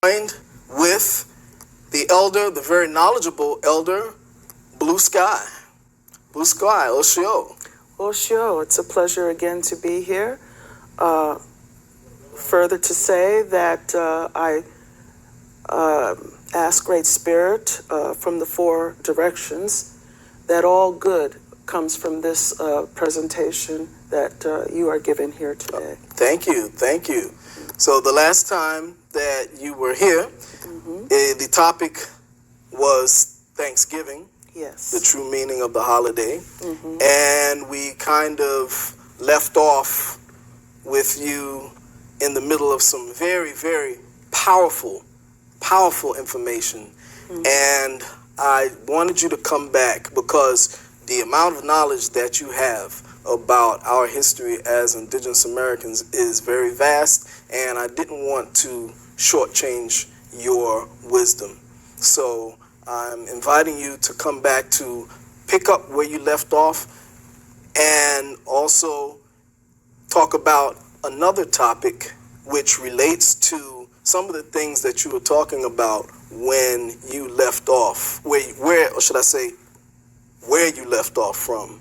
joined with the elder, the very knowledgeable elder, Blue Sky. Blue Sky, Oshio. Oshio, it's a pleasure again to be here. Further to say that I ask Great Spirit from the four directions that all good comes from this presentation that you are giving here today. Thank you. So the last time that you were here, the topic was Thanksgiving. Yes. The true meaning of the holiday. And we kind of left off with you in the middle of some very, very powerful information. And I wanted you to come back because the amount of knowledge that you have about our history as Indigenous Americans is very vast, and I didn't want to shortchange your wisdom. So I'm inviting you to come back to pick up where you left off and also talk about another topic which relates to some of the things that you were talking about when you left off, where you left off from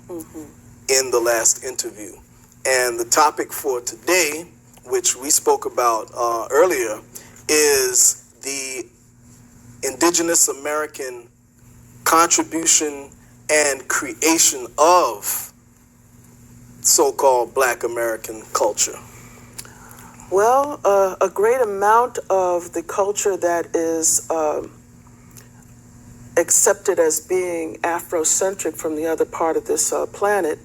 in the last interview. And the topic for today, which we spoke about earlier, is the Indigenous American contribution and creation of so-called Black American culture. Well, a great amount of the culture that is accepted as being Afrocentric from the other part of this planet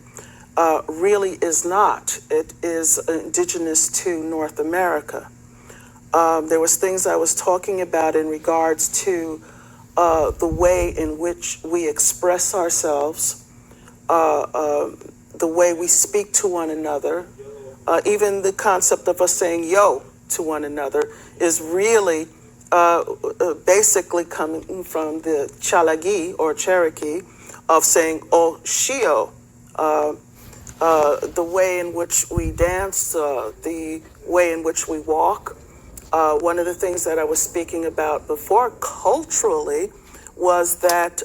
really is not. It is indigenous to North America. There was things I was talking about in regards to the way in which we express ourselves, the way we speak to one another, even the concept of us saying yo to one another is really basically coming from the Chalagi or Cherokee of saying oh shio, the way in which we dance, the way in which we walk. One of the things that I was speaking about before culturally was that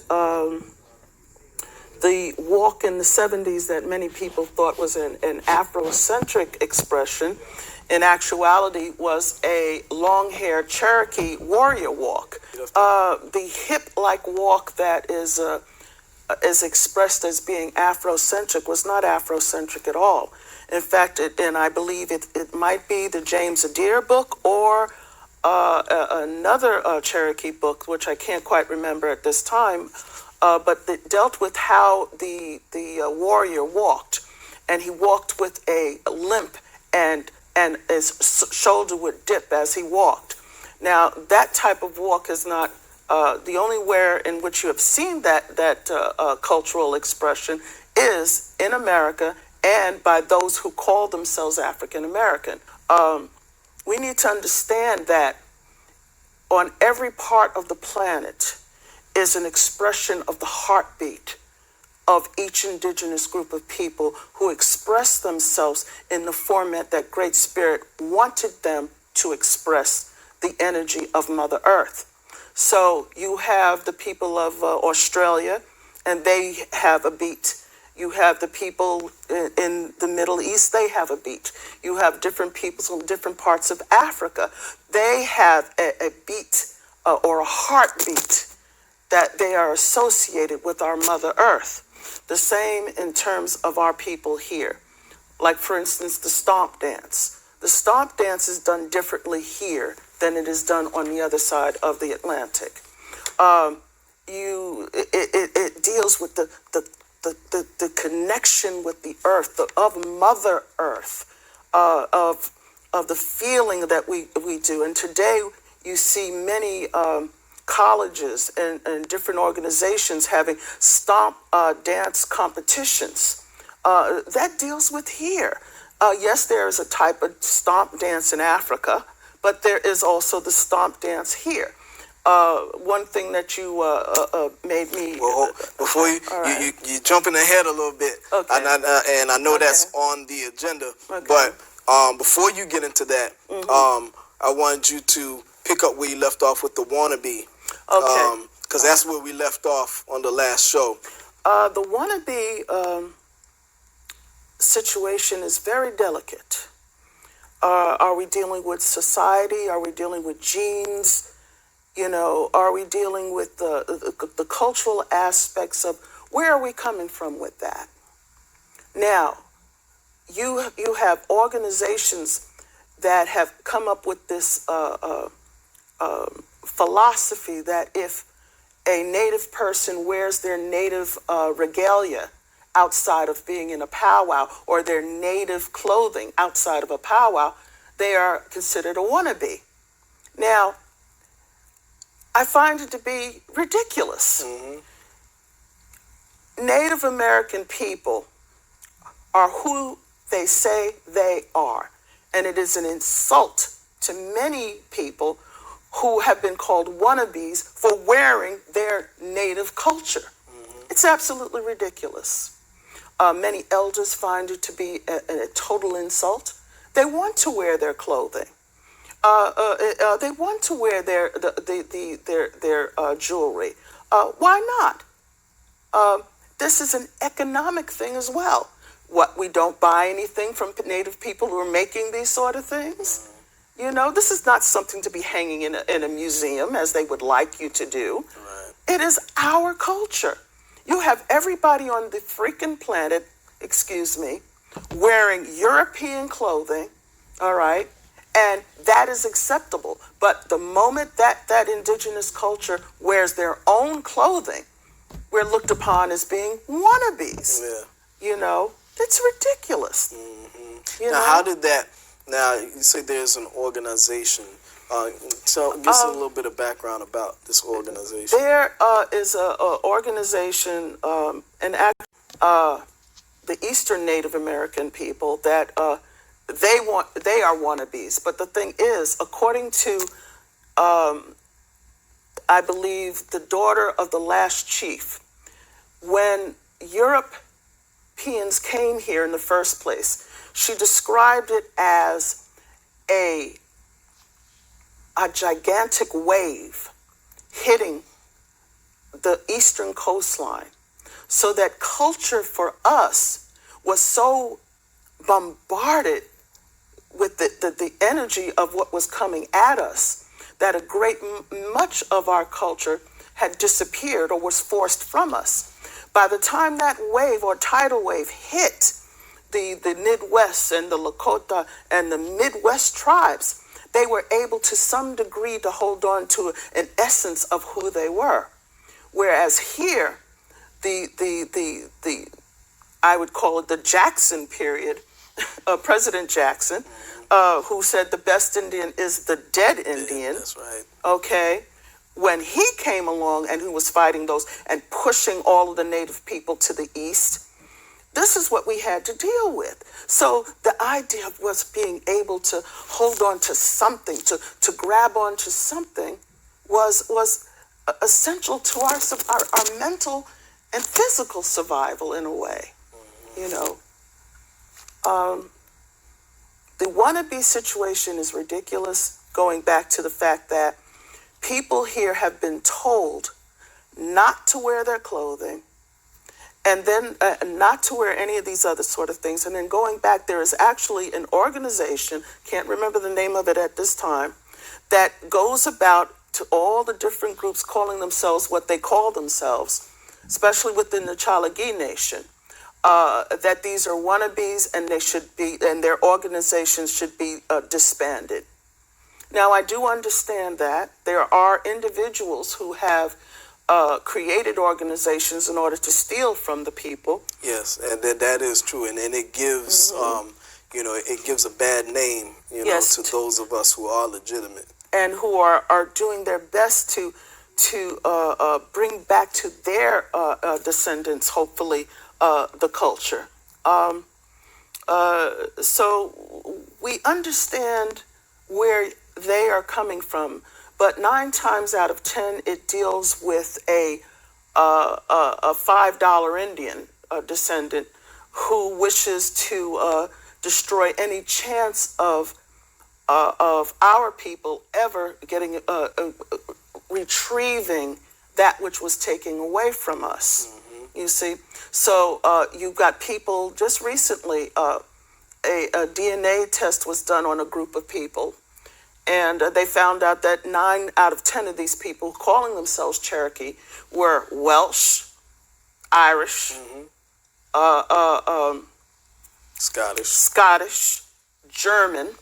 the walk in the 70s that many people thought was an Afrocentric expression, in actuality was a long-haired Cherokee warrior walk. The hip-like walk that is expressed as being Afrocentric was not Afrocentric at all. In fact, and I believe it might be the James Adair book or another Cherokee book, which I can't quite remember at this time, but it dealt with how the warrior walked, and he walked with a limp, and his shoulder would dip as he walked. Now, that type of walk is not the only where in which you have seen that cultural expression is in America and by those who call themselves African American. We need to understand that on every part of the planet is an expression of the heartbeat of each indigenous group of people who express themselves in the format that Great Spirit wanted them to express the energy of Mother Earth. So you have the people of Australia, and they have a beat. You have the people in the Middle East, they have a beat. You have different peoples from different parts of Africa. They have a beat or a heartbeat that they are associated with our Mother Earth. The same in terms of our people here. Like, for instance, the stomp dance. The stomp dance is done differently here than it is done on the other side of the Atlantic. It deals with the connection with the earth, of Mother Earth, of the feeling that we do. And today you see many colleges and different organizations having stomp dance competitions. That deals with here. Yes, there is a type of stomp dance in Africa, but there is also the stomp dance here. One thing that you made me... Well, before you jumping ahead a little bit, okay. And I know that's on the agenda, okay. but before you get into that, I wanted you to pick up where you left off with the wannabe. Okay. Because that's where we left off on the last show. The wannabe situation is very delicate. Are we dealing with society? Are we dealing with genes? Are we dealing with the cultural aspects of where are we coming from with that? Now, you have organizations that have come up with this philosophy that if a native person wears their native regalia outside of being in a powwow, or their native clothing outside of a powwow, they are considered a wannabe. Now, I find it to be ridiculous. Mm-hmm. Native American people are who they say they are, and it is an insult to many people who have been called wannabes for wearing their native culture. Mm-hmm. It's absolutely ridiculous. Many elders find it to be a total insult. They want to wear their clothing. They want to wear their jewelry. Why not? This is an economic thing as well. What, we don't buy anything from native people who are making these sort of things? This is not something to be hanging in a museum as they would like you to do. Right. It is our culture. You have everybody on the freaking planet, wearing European clothing, all right? And that is acceptable. But the moment that indigenous culture wears their own clothing, we're looked upon as being wannabes. Yeah. It's ridiculous. Mm-hmm. Now, how did that? Now, you say there's an organization. So, give us a little bit of background about this organization. There is a organization, the Eastern Native American people that they are wannabes. But the thing is, according to, I believe, the daughter of the last chief, when Europeans came here in the first place, she described it as a gigantic wave hitting the eastern coastline, so that culture for us was so bombarded with the energy of what was coming at us that much of our culture had disappeared or was forced from us. By the time that wave or tidal wave hit the Midwest and the Lakota and the Midwest tribes, they were able to some degree to hold on to an essence of who they were. Whereas here, the I would call it the Jackson period, President Jackson, who said the best Indian is the dead Indian. That's right. Okay. When he came along and who was fighting those and pushing all of the native people to the east, this is what we had to deal with. So the idea of us being able to hold on to something, to grab onto something, was essential to our mental and physical survival in a way. The wannabe situation is ridiculous, going back to the fact that people here have been told not to wear their clothing, and then not to wear any of these other sort of things. And then going back, there is actually an organization, can't remember the name of it at this time, that goes about to all the different groups calling themselves what they call themselves, especially within the Chalagi Nation, that these are wannabes and and their organizations should be disbanded. Now, I do understand that there are individuals who have created organizations in order to steal from the people. Yes, and that is true, and it gives it gives a bad name, Yes, to those of us who are legitimate and who are doing their best to bring back to their descendants, hopefully, the culture. So we understand where they are coming from, but 9 times out of 10, it deals with a $5 Indian descendant who wishes to destroy any chance of of our people ever getting retrieving that which was taken away from us. You see, so you've got people just recently. A DNA test was done on a group of people, and they found out that 9 out of 10 of these people calling themselves Cherokee were Welsh, Irish, Scottish, German,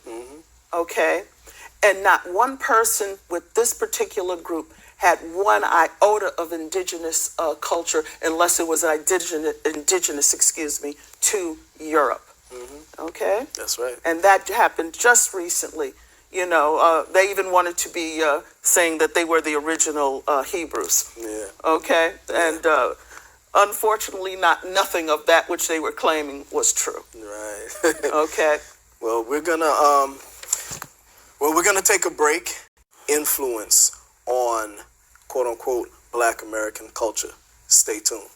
okay? And not one person with this particular group had one iota of indigenous culture, unless it was indigenous, to Europe. Okay? That's right. And that happened just recently. You know, they even wanted to be saying that they were the original Hebrews. Yeah. Okay? And unfortunately, nothing of that which they were claiming was true. Right. Okay? Well, we're gonna take a break. Influence on quote unquote Black American culture. Stay tuned.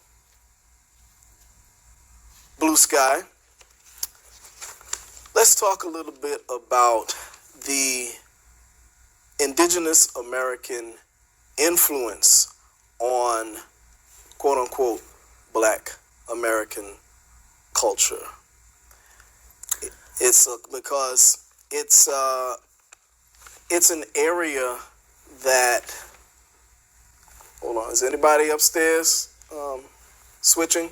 Blue Sky. Let's talk a little bit about the indigenous American influence on quote unquote Black American culture. It's because it's an area that, hold on, is anybody upstairs switching?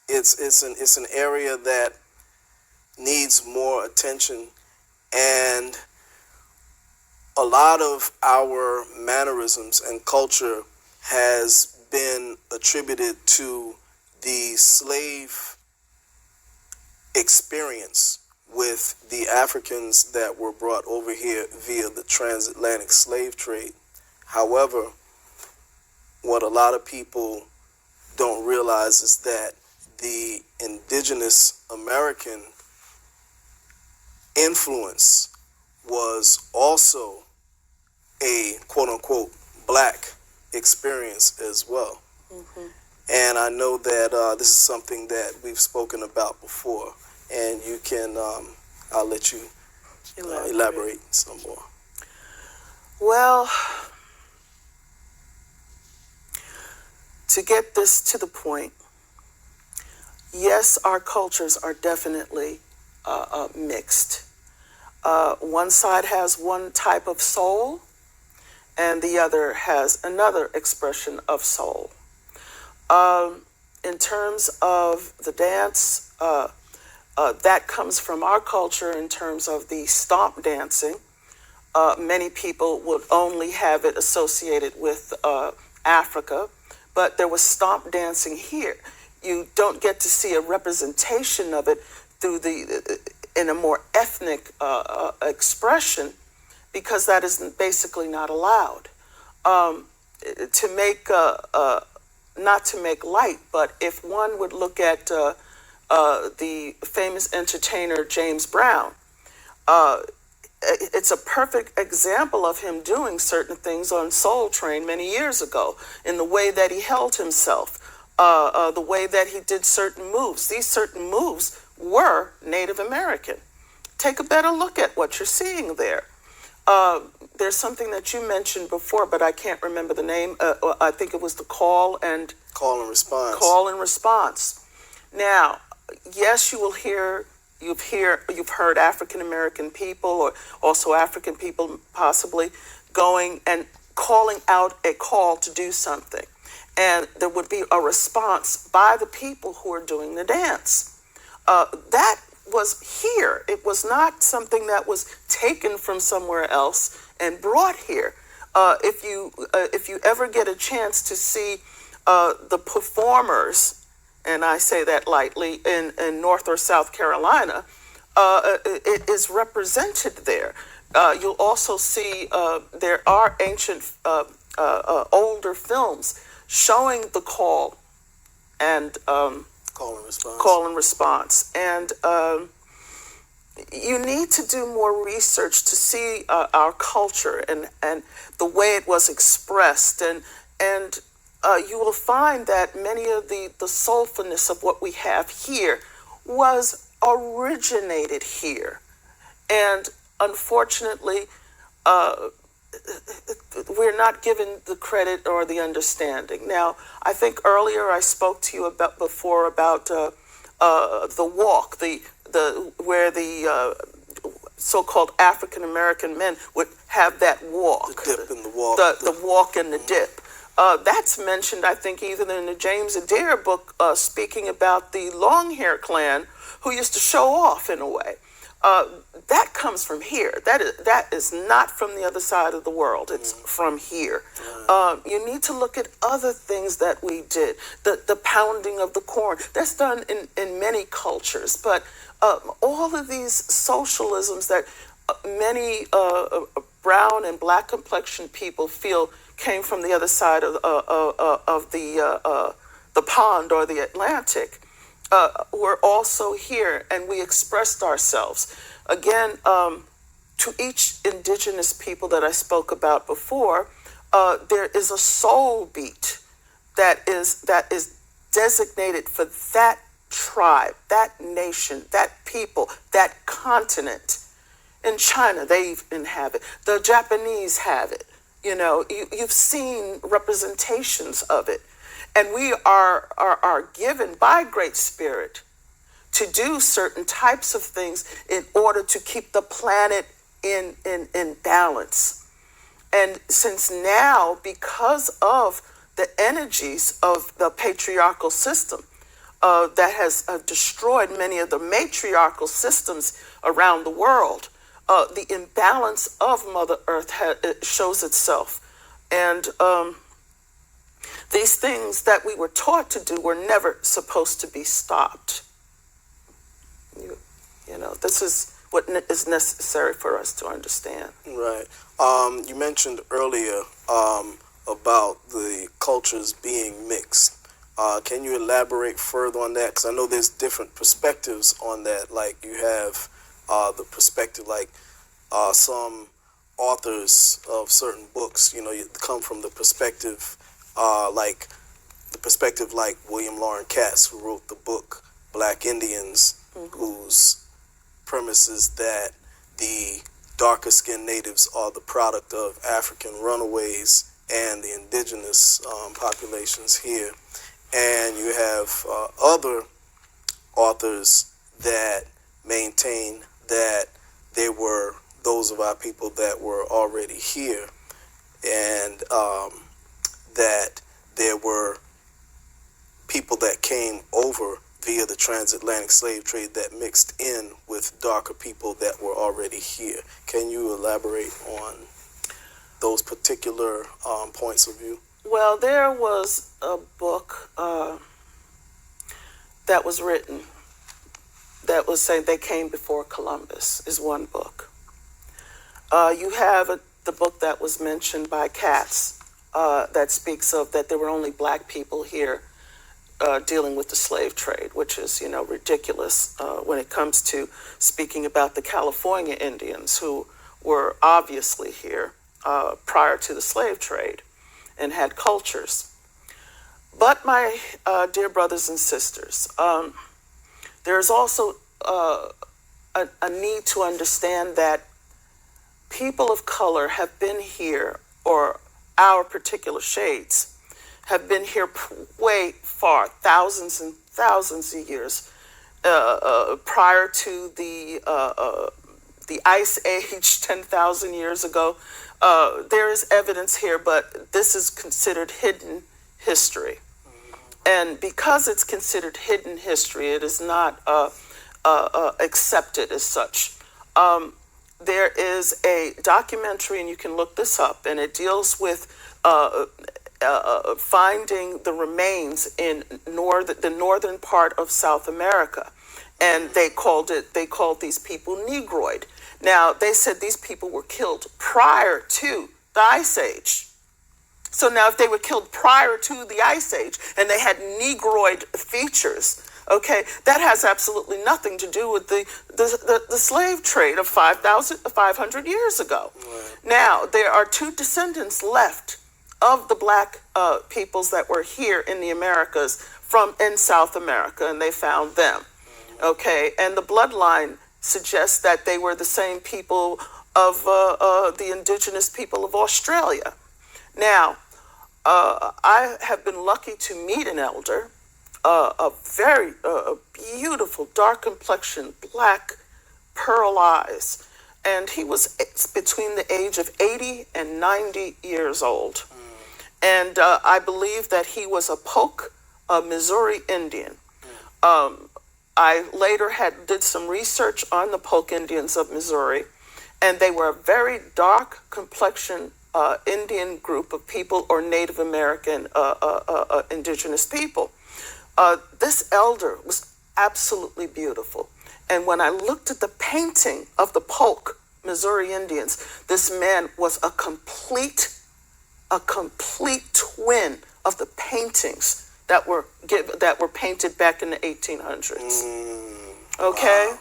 It's an area that needs more attention, and a lot of our mannerisms and culture has been attributed to the slave experience with the Africans that were brought over here via the transatlantic slave trade. However, what a lot of people don't realize is that the indigenous American influence was also a quote-unquote Black experience as well. And I know that this is something that we've spoken about before, and you can, I'll let you elaborate some more. Well, to get this to the point, yes, our cultures are definitely mixed. One side has one type of soul, and the other has another expression of soul. In terms of the dance, that comes from our culture in terms of the stomp dancing. Many people would only have it associated with Africa, but there was stomp dancing here. You don't get to see a representation of it through in a more ethnic expression, because that is basically not allowed. To make not to make light, but if one would look at the famous entertainer James Brown, it's a perfect example of him doing certain things on Soul Train many years ago, in the way that he held himself, the way that he did certain moves. These certain moves were Native American. Take a better look at what you're seeing there. There's something that you mentioned before, but I can't remember the name. I think it was the call and response. Call and response. Now, yes, you've heard African American people, or also African people possibly, going and calling out a call to do something, and there would be a response by the people who are doing the dance. That was here. It was not something that was taken from somewhere else and brought here. If you ever get a chance to see the performers, and I say that lightly, in North or South Carolina, it is represented there. You'll also see there are ancient, older films showing the call and call and response. And you need to do more research to see our culture and the way it was expressed. And you will find that many of the soulfulness of what we have here was originated here. And unfortunately, we're not given the credit or the understanding. Now, I think earlier I spoke to you about the walk, the where the so-called African American men would have that walk, the dip and the walk, the walk and the dip. That's mentioned, I think, even in the James Adair book, speaking about the long hair clan who used to show off in a way. That comes from here. That is not from the other side of the world. It's from here. You need to look at other things that we did. The pounding of the corn. That's done in many cultures. But all of these socialisms that many brown and black complexioned people feel came from the other side of the pond or the Atlantic. We're also here, and we expressed ourselves. Again, to each indigenous people that I spoke about before, there is a soul beat that is designated for that tribe, that nation, that people, that continent. In China, they even have it. The Japanese have it. You know, you've seen representations of it. And we are given by Great Spirit to do certain types of things in order to keep the planet in balance. And since now, because of the energies of the patriarchal system that has destroyed many of the matriarchal systems around the world, the imbalance of Mother Earth shows itself. And these things that we were taught to do were never supposed to be stopped. You know, this is what is necessary for us to understand. Right. You mentioned earlier about the cultures being mixed. Can you elaborate further on that? Because I know there's different perspectives on that. Like you have the perspective, like some authors of certain books, you know, you come from the perspective like William Lauren Katz, who wrote the book Black Indians, whose premise is that the darker skinned natives are the product of African runaways and the indigenous populations here. And you have other authors that maintain that they were those of our people that were already here, and that there were people that came over via the transatlantic slave trade that mixed in with darker people that were already here. Can you elaborate on those particular points of view? Well, there was a book that was written that was saying they came before Columbus, is one book. You have the book that was mentioned by Katz that speaks of that there were only black people here dealing with the slave trade, which is, you know, ridiculous when it comes to speaking about the California Indians who were obviously here prior to the slave trade and had cultures. But my dear brothers and sisters, there's also a need to understand that people of color have been here, or our particular shades have been here way far, thousands and thousands of years prior to the Ice Age, 10,000 years ago. There is evidence here, but this is considered hidden history. And because it's considered hidden history, it is not accepted as such. There is a documentary, and you can look this up, and it deals with finding the remains in the northern part of South America. And they called these people Negroid. Now, they said these people were killed prior to the Ice Age. So now if they were killed prior to the Ice Age and they had Negroid features, okay, that has absolutely nothing to do with the slave trade of 500 years ago. Right. Now, there are two descendants left of the black peoples that were here in the Americas in South America, and they found them. Okay, and the bloodline suggests that they were the same people of the indigenous people of Australia. Now, I have been lucky to meet an elder, a very beautiful, dark complexion, black, pearl eyes, and he was between the age of 80 and 90 years old. And I believe that he was a Polk, a Missouri Indian. I later did some research on the Polk Indians of Missouri, and they were a very dark complexion Indian group of people, or Native American indigenous people. This elder was absolutely beautiful. And when I looked at the painting of the Polk Missouri Indians, this man was a complete twin of the paintings that were painted back in the 1800s. Okay.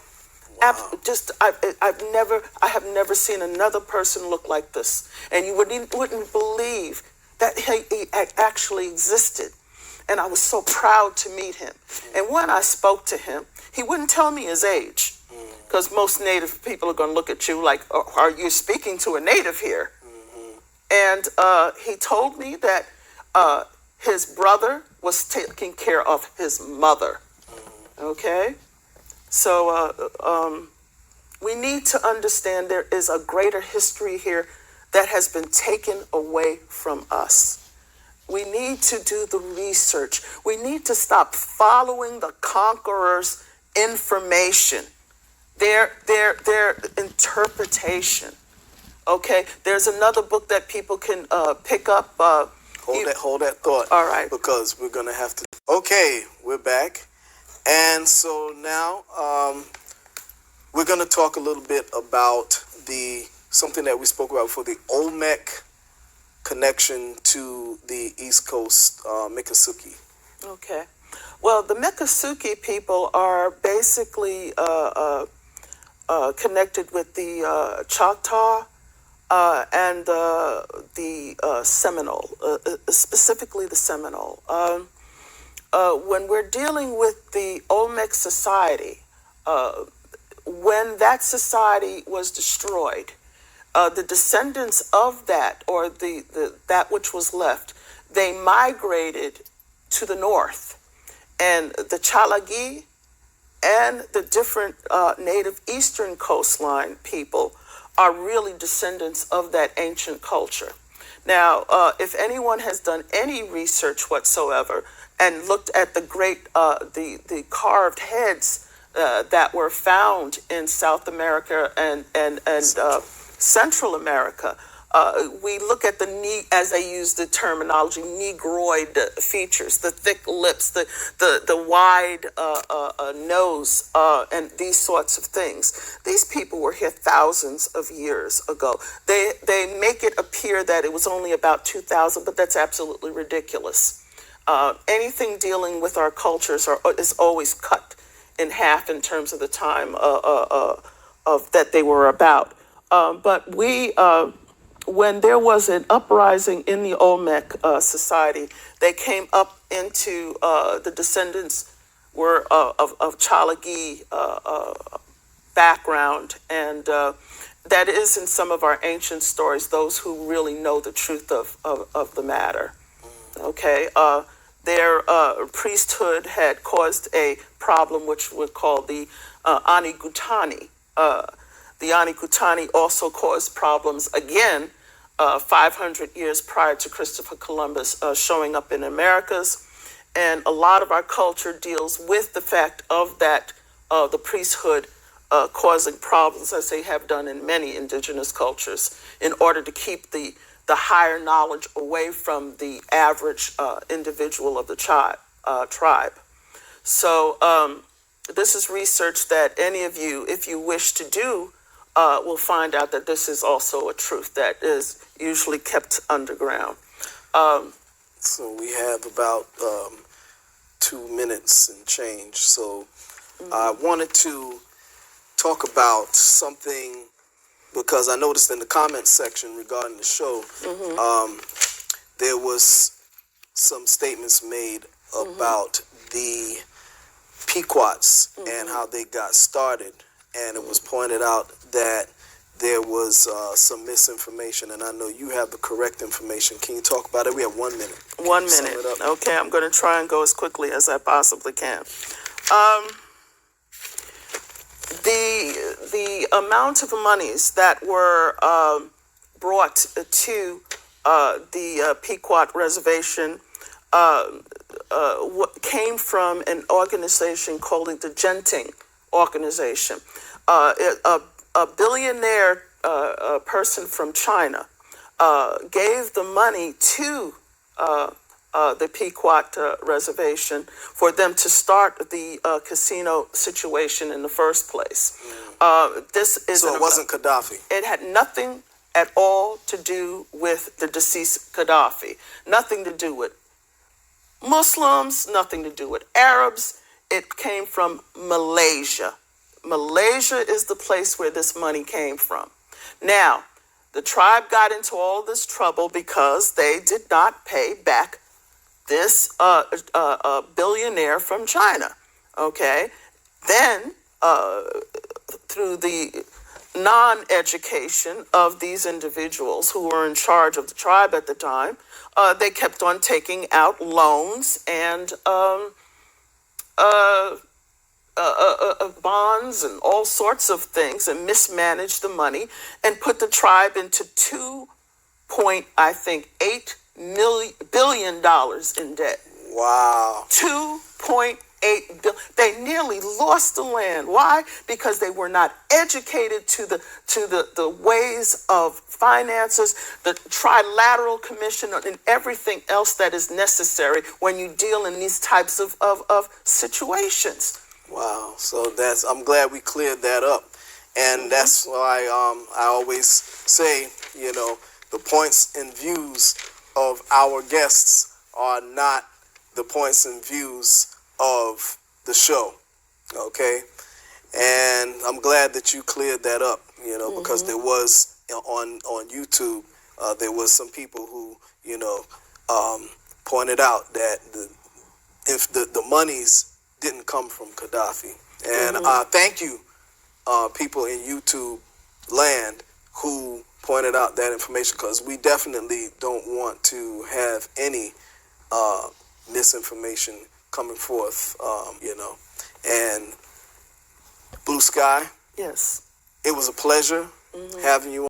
Wow. I have never seen another person look like this, and you wouldn't believe that he actually existed. And I was so proud to meet him. And when I spoke to him, he wouldn't tell me his age, because most Native people are going to look at you like, oh, "Are you speaking to a Native here?" And he told me that his brother was taking care of his mother. Okay. So we need to understand there is a greater history here that has been taken away from us. We need to do the research. We need to stop following the conquerors' information, their interpretation. Okay, there's another book that people can pick up. Hold that thought. All right. Because we're gonna have to. Okay, we're back. And so now we're going to talk a little bit about something that we spoke about before, the Olmec connection to the East Coast Miccosukee. Okay. Well, the Miccosukee people are basically connected with the Choctaw and the Seminole, specifically the Seminole. When we're dealing with the Olmec society, when that society was destroyed, the descendants of that, or that which was left, they migrated to the north. And the Chalagi and the different native eastern coastline people are really descendants of that ancient culture. Now, if anyone has done any research whatsoever and looked at the great, the carved heads that were found in South America and Central America, we look at as they use the terminology, negroid features, the thick lips, the wide nose, and these sorts of things. These people were here thousands of years ago. They make it appear that it was only about 2,000, but that's absolutely ridiculous. Anything dealing with our cultures is always cut in half in terms of the time of that they were about. But when there was an uprising in the Olmec society, they came up into the descendants were of Chalagi background, and that is in some of our ancient stories, those who really know the truth of the matter. Okay, their priesthood had caused a problem which we call the Anigutani. The Anigutani also caused problems again 500 years prior to Christopher Columbus showing up in Americas. And a lot of our culture deals with the fact of that, the priesthood causing problems, as they have done in many indigenous cultures, in order to keep the higher knowledge away from the average individual of the tribe. So this is research that any of you, if you wish to do, will find out that this is also a truth that is usually kept underground. So we have about 2 minutes and change. So I wanted to talk about something, because I noticed in the comments section regarding the show, there was some statements made about the Pequots and how they got started. and it was pointed out that there was some misinformation, and I know you have the correct information. Can you talk about it? We have 1 minute. Can 1 you sum minute. it up? Okay, I'm going to try and go as quickly as I possibly can. The amount of monies that were brought to the Pequot Reservation came from an organization called the Genting Organization. A billionaire person from China gave the money to the Pequot Reservation for them to start the casino situation in the first place. This is So it wasn't Gaddafi. It had nothing at all to do with the deceased Gaddafi. Nothing to do with Muslims, nothing to do with Arabs. It came from Malaysia. Malaysia is the place where this money came from. Now, the tribe got into all this trouble because they did not pay back this billionaire from China. Okay? Then, through the non-education of these individuals who were in charge of the tribe at the time, they kept on taking out loans and bonds and all sorts of things and mismanaged the money and put the tribe into $2.8 billion in debt. Wow. 2.8 billion. They nearly lost the land. Why? Because they were not educated to the ways of finances, the trilateral commission, and everything else that is necessary when you deal in these types of situations. Wow. So I'm glad we cleared that up. And that's why I always say, the points and views of our guests are not the points and views of the show. Okay? And I'm glad that you cleared that up, because there was on YouTube, there was some people who, pointed out that if the monies didn't come from Gaddafi. And thank you, people in YouTube land who pointed out that information, because we definitely don't want to have any misinformation coming forth, And Blue Sky, Yes. it was a pleasure having you